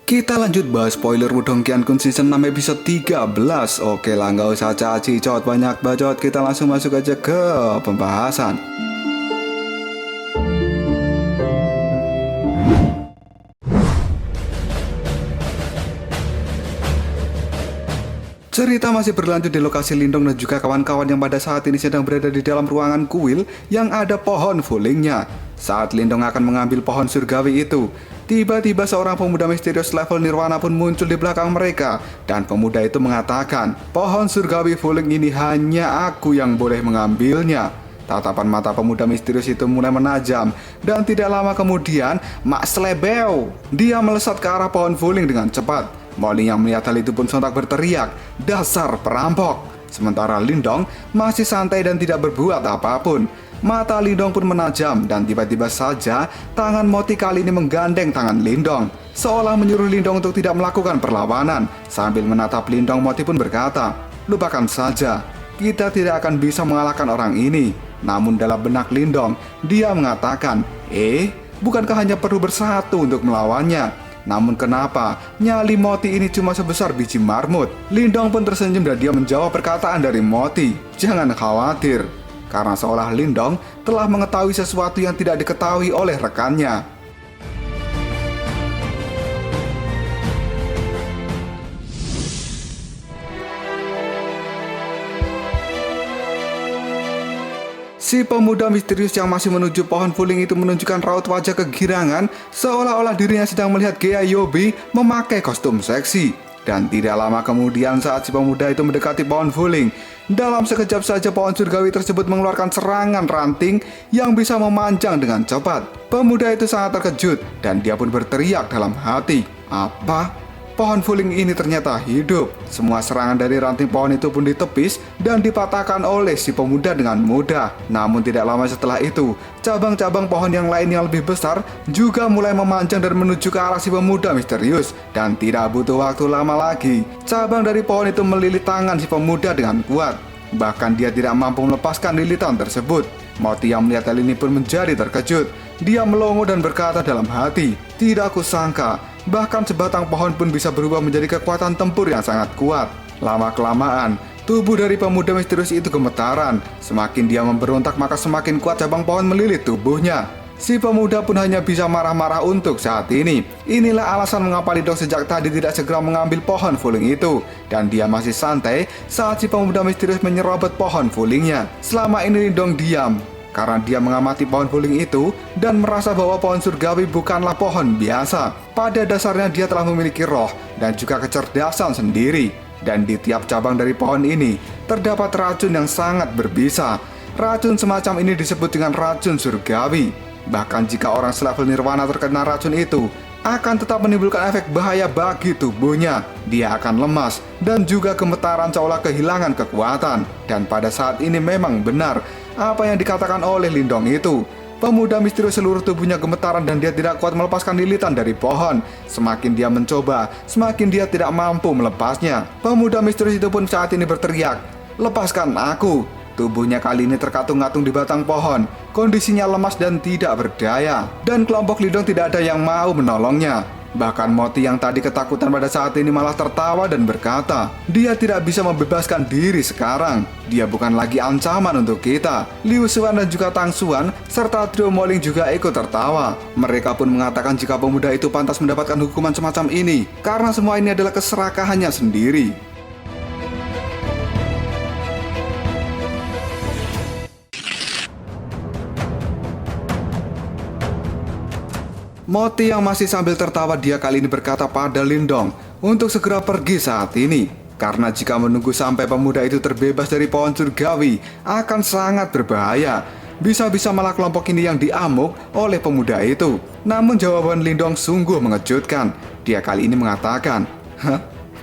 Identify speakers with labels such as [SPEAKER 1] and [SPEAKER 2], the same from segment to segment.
[SPEAKER 1] Kita lanjut bahas spoiler Wudong Qiankun season 6 episode 13. Oke lah, nggak usah caci cot banyak bacot, kita langsung masuk aja ke pembahasan. Cerita masih berlanjut di lokasi Lindong dan juga kawan-kawan yang pada saat ini sedang berada di dalam ruangan kuil yang ada pohon fulingnya. Saat Lindong akan mengambil pohon surgawi itu, tiba-tiba seorang pemuda misterius level nirwana pun muncul di belakang mereka. Dan pemuda itu mengatakan, pohon surgawi fuling ini hanya aku yang boleh mengambilnya. Tatapan mata pemuda misterius itu mulai menajam. Dan tidak lama kemudian, Mak Slebeo, dia melesat ke arah pohon fuling dengan cepat. Molly yang melihat hal itu pun sontak berteriak, "Dasar perampok!" Sementara Lindong masih santai dan tidak berbuat apapun. Mata Lindong pun menajam dan tiba-tiba saja tangan Moti kali ini menggandeng tangan Lindong, seolah menyuruh Lindong untuk tidak melakukan perlawanan. Sambil menatap Lindong, Moti pun berkata, "Lupakan saja, kita tidak akan bisa mengalahkan orang ini." Namun dalam benak Lindong, dia mengatakan, bukankah hanya perlu bersatu untuk melawannya? Namun kenapa nyali Moti ini cuma sebesar biji marmut? Lindong pun tersenyum dan dia menjawab perkataan dari Moti, "Jangan khawatir." Karena seolah Lindong telah mengetahui sesuatu yang tidak diketahui oleh rekannya. Si pemuda misterius yang masih menuju pohon fuling itu menunjukkan raut wajah kegirangan, seolah-olah dirinya sedang melihat Gea Yobi memakai kostum seksi. Dan tidak lama kemudian saat si pemuda itu mendekati pohon fuling, dalam sekejap saja pohon surgawi tersebut mengeluarkan serangan ranting yang bisa memanjang dengan cepat. Pemuda itu sangat terkejut dan dia pun berteriak dalam hati, "Apa? Pohon fuling ini ternyata hidup." Semua serangan dari ranting pohon itu pun ditepis dan dipatahkan oleh si pemuda dengan mudah. Namun tidak lama setelah itu, cabang-cabang pohon yang lain yang lebih besar juga mulai memanjang dan menuju ke arah si pemuda misterius. Dan tidak butuh waktu lama lagi, cabang dari pohon itu melilit tangan si pemuda dengan kuat. Bahkan dia tidak mampu melepaskan lilitan tersebut. Moti yang melihat hal ini pun menjadi terkejut. Dia melongo dan berkata dalam hati, "Tidak kusangka, bahkan sebatang pohon pun bisa berubah menjadi kekuatan tempur yang sangat kuat." Lama-kelamaan, tubuh dari pemuda misterius itu gemetaran. Semakin dia memberontak, maka semakin kuat cabang pohon melilit tubuhnya. Si pemuda pun hanya bisa marah-marah untuk saat ini. Inilah alasan mengapa Lindong sejak tadi tidak segera mengambil pohon fuling itu. Dan dia masih santai saat si pemuda misterius menyerobot pohon fulingnya. Selama ini Lindong diam karena dia mengamati pohon fuling itu dan merasa bahwa pohon surgawi bukanlah pohon biasa. Pada dasarnya dia telah memiliki roh dan juga kecerdasan sendiri. Dan di tiap cabang dari pohon ini terdapat racun yang sangat berbisa. Racun semacam ini disebut dengan racun surgawi. Bahkan jika orang selevel nirwana terkena racun itu, akan tetap menimbulkan efek bahaya bagi tubuhnya. Dia akan lemas dan juga gemetaran seolah kehilangan kekuatan. Dan pada saat ini memang benar apa yang dikatakan oleh Lindong itu. Pemuda misterius seluruh tubuhnya gemetaran dan dia tidak kuat melepaskan lilitan dari pohon. Semakin dia mencoba, semakin dia tidak mampu melepasnya. Pemuda misterius itu pun saat ini berteriak, "Lepaskan aku!" Tubuhnya kali ini terkatung-katung di batang pohon. Kondisinya lemas dan tidak berdaya. Dan kelompok Lindong tidak ada yang mau menolongnya. Bahkan Moti yang tadi ketakutan pada saat ini malah tertawa dan berkata, "Dia tidak bisa membebaskan diri sekarang. Dia bukan lagi ancaman untuk kita." Liu Xuan dan juga Tang Xuan serta trio Moling juga ikut tertawa. Mereka pun mengatakan jika pemuda itu pantas mendapatkan hukuman semacam ini karena semua ini adalah keserakahannya sendiri. Moti yang masih sambil tertawa, dia kali ini berkata pada Lindong untuk segera pergi saat ini. Karena jika menunggu sampai pemuda itu terbebas dari pohon surgawi akan sangat berbahaya. Bisa-bisa malah kelompok ini yang diamuk oleh pemuda itu. Namun jawaban Lindong sungguh mengejutkan. Dia kali ini mengatakan,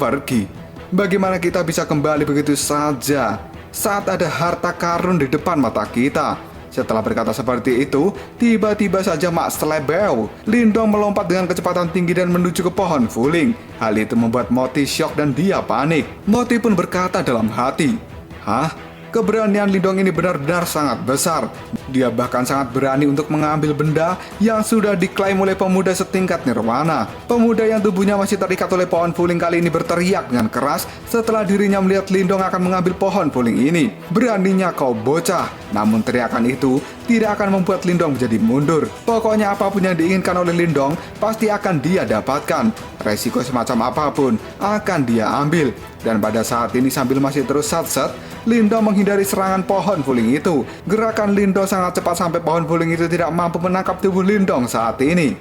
[SPEAKER 1] "Pergi? Bagaimana kita bisa kembali begitu saja saat ada harta karun di depan mata kita?" Setelah berkata seperti itu, tiba-tiba saja Mak Slebeo, Lindong melompat dengan kecepatan tinggi dan menuju ke pohon fuling. Hal itu membuat Moti syok dan dia panik. Moti pun berkata dalam hati, "Hah? Keberanian Lindong ini benar-benar sangat besar. Dia bahkan sangat berani untuk mengambil benda yang sudah diklaim oleh pemuda setingkat nirwana. Pemuda yang tubuhnya masih terikat oleh pohon fuling kali ini berteriak dengan keras setelah dirinya melihat Lindong akan mengambil pohon fuling ini. "Beraninya kau bocah!" Namun teriakan itu tidak akan membuat Lindong menjadi mundur. Pokoknya apapun yang diinginkan oleh Lindong pasti akan dia dapatkan. Resiko semacam apapun akan dia ambil. Dan pada saat ini sambil masih terus sat-sat, Lindong menghindari serangan pohon fuling itu. Gerakan Lindong sangat cepat sampai pohon fuling itu tidak mampu menangkap tubuh Lindong saat ini.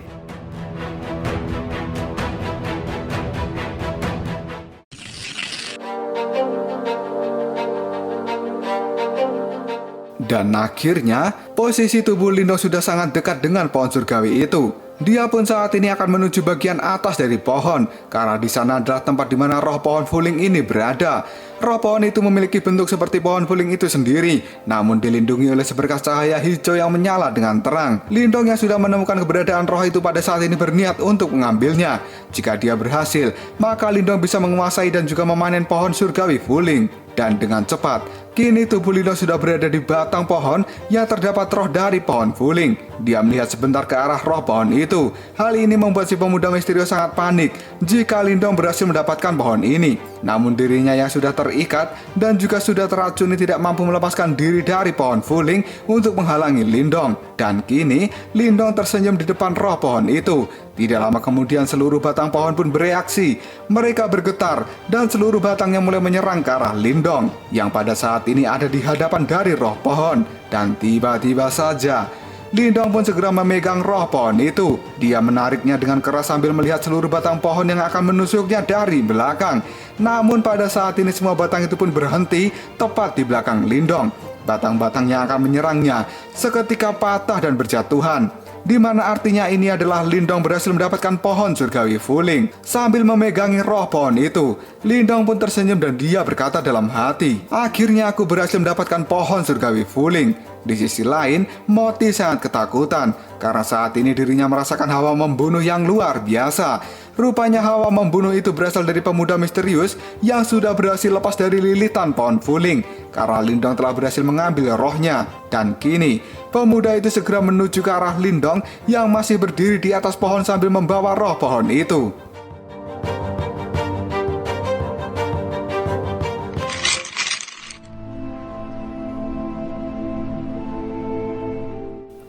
[SPEAKER 1] Dan akhirnya, posisi tubuh Lindong sudah sangat dekat dengan pohon surgawi itu. Dia pun saat ini akan menuju bagian atas dari pohon, karena di sana adalah tempat di mana roh pohon fuling ini berada. Roh pohon itu memiliki bentuk seperti pohon fuling itu sendiri, namun dilindungi oleh seberkas cahaya hijau yang menyala dengan terang. Lindong yang sudah menemukan keberadaan roh itu pada saat ini berniat untuk mengambilnya. Jika dia berhasil, maka Lindong bisa menguasai dan juga memanen pohon surgawi fuling. Dan dengan cepat, kini tubuh Lindong sudah berada di batang pohon yang terdapat roh dari pohon fuling. Dia melihat sebentar ke arah roh pohon itu. Hal ini membuat si pemuda misterius sangat panik jika Lindong berhasil mendapatkan pohon ini. Namun dirinya yang sudah terikat dan juga sudah teracuni tidak mampu melepaskan diri dari pohon fuling untuk menghalangi Lindong. Dan kini Lindong tersenyum di depan roh pohon itu. Tidak lama kemudian seluruh batang pohon pun bereaksi. Mereka bergetar dan seluruh batangnya mulai menyerang ke arah Lindong yang pada saat ini ada di hadapan dari roh pohon. Dan tiba-tiba saja Lindong pun segera memegang roh pohon itu. Dia menariknya dengan keras sambil melihat seluruh batang pohon yang akan menusuknya dari belakang. Namun pada saat ini semua batang itu pun berhenti tepat di belakang Lindong. Batang-batang yang akan menyerangnya seketika patah dan berjatuhan. Di mana artinya ini adalah Lindong berhasil mendapatkan pohon surgawi fuling. Sambil memegangi roh pohon itu, Lindong pun tersenyum dan dia berkata dalam hati, "Akhirnya aku berhasil mendapatkan pohon surgawi fuling." Di sisi lain, Moti sangat ketakutan karena saat ini dirinya merasakan hawa membunuh yang luar biasa. Rupanya hawa membunuh itu berasal dari pemuda misterius yang sudah berhasil lepas dari lilitan pohon fuling karena Lindong telah berhasil mengambil rohnya. Dan kini, pemuda itu segera menuju ke arah Lindong yang masih berdiri di atas pohon sambil membawa roh pohon itu.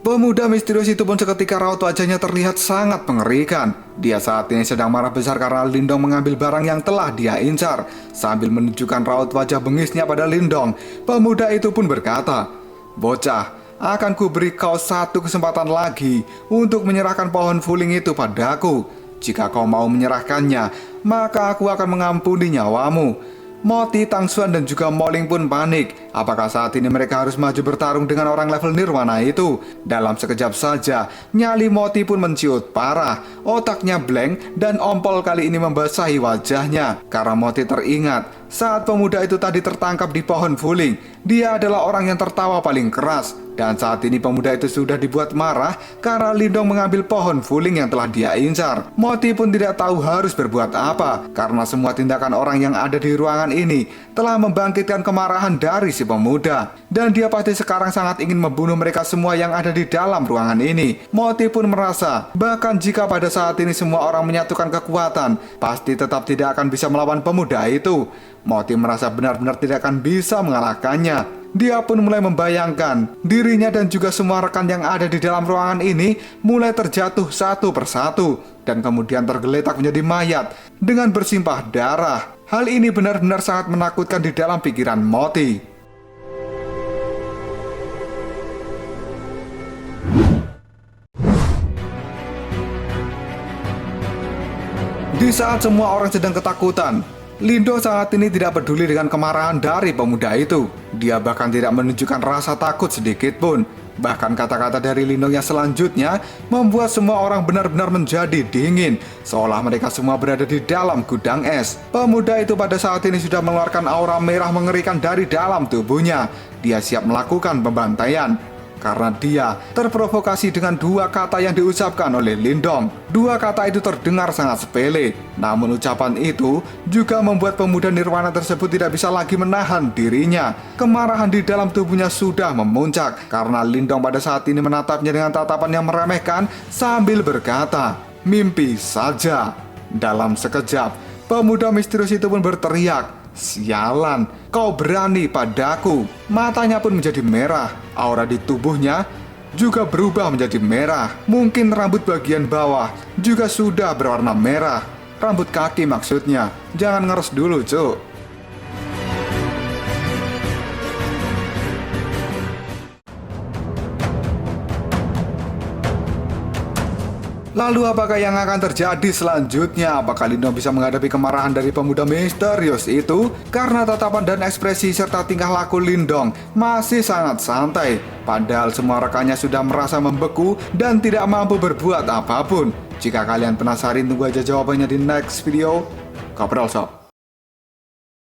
[SPEAKER 1] Pemuda misterius itu pun seketika raut wajahnya terlihat sangat mengerikan. Dia saat ini sedang marah besar karena Lindong mengambil barang yang telah dia incar. Sambil menunjukkan raut wajah bengisnya pada Lindong, pemuda itu pun berkata, "Bocah, akan kuberi kau satu kesempatan lagi untuk menyerahkan pohon fuling itu padaku. Jika kau mau menyerahkannya, maka aku akan mengampuni nyawamu." Moti, Tangsuan dan juga Moling pun panik. Apakah saat ini mereka harus maju bertarung dengan orang level nirwana itu? Dalam sekejap saja, nyali Moti pun menciut parah. Otaknya blank dan ompol kali ini membasahi wajahnya. Karena Moti teringat saat pemuda itu tadi tertangkap di pohon fuling. Dia adalah orang yang tertawa paling keras. Dan saat ini pemuda itu sudah dibuat marah karena Lindong mengambil pohon fuling yang telah dia incar. Moti pun tidak tahu harus berbuat apa karena semua tindakan orang yang ada di ruangan ini telah membangkitkan kemarahan dari si pemuda. Dan dia pasti sekarang sangat ingin membunuh mereka semua yang ada di dalam ruangan ini. Moti pun merasa bahkan jika pada saat ini semua orang menyatukan kekuatan, pasti tetap tidak akan bisa melawan pemuda itu. Moti merasa benar-benar tidak akan bisa mengalahkannya. Dia pun mulai membayangkan dirinya dan juga semua rekan yang ada di dalam ruangan ini mulai terjatuh satu persatu dan kemudian tergeletak menjadi mayat dengan bersimpah darah. Hal ini benar-benar sangat menakutkan di dalam pikiran Moti. Di saat semua orang sedang ketakutan, Lindong saat ini tidak peduli dengan kemarahan dari pemuda itu. Dia bahkan tidak menunjukkan rasa takut sedikit pun. Bahkan kata-kata dari Lindong yang selanjutnya membuat semua orang benar-benar menjadi dingin, seolah mereka semua berada di dalam gudang es. Pemuda itu pada saat ini sudah mengeluarkan aura merah mengerikan dari dalam tubuhnya. Dia siap melakukan pembantaian. karena dia terprovokasi dengan dua kata yang diucapkan oleh Lindong. Dua kata itu terdengar sangat sepele, namun ucapan itu juga membuat pemuda nirwana tersebut tidak bisa lagi menahan dirinya. Kemarahan di dalam tubuhnya sudah memuncak karena Lindong pada saat ini menatapnya dengan tatapan yang meremehkan sambil berkata, "Mimpi saja." Dalam sekejap, pemuda misterius itu pun berteriak, "Sialan, kau berani padaku." Matanya pun menjadi merah. Aura di tubuhnya juga berubah menjadi merah. Mungkin rambut bagian bawah juga sudah berwarna merah. Rambut kaki maksudnya. Jangan ngeres dulu, cuk. Lalu apakah yang akan terjadi selanjutnya? Apakah Lindong bisa menghadapi kemarahan dari pemuda misterius itu? Karena tatapan dan ekspresi serta tingkah laku Lindong masih sangat santai, padahal semua rekannya sudah merasa membeku dan tidak mampu berbuat apapun. Jika kalian penasaran, tunggu aja jawabannya di next video. Kaprol Sob.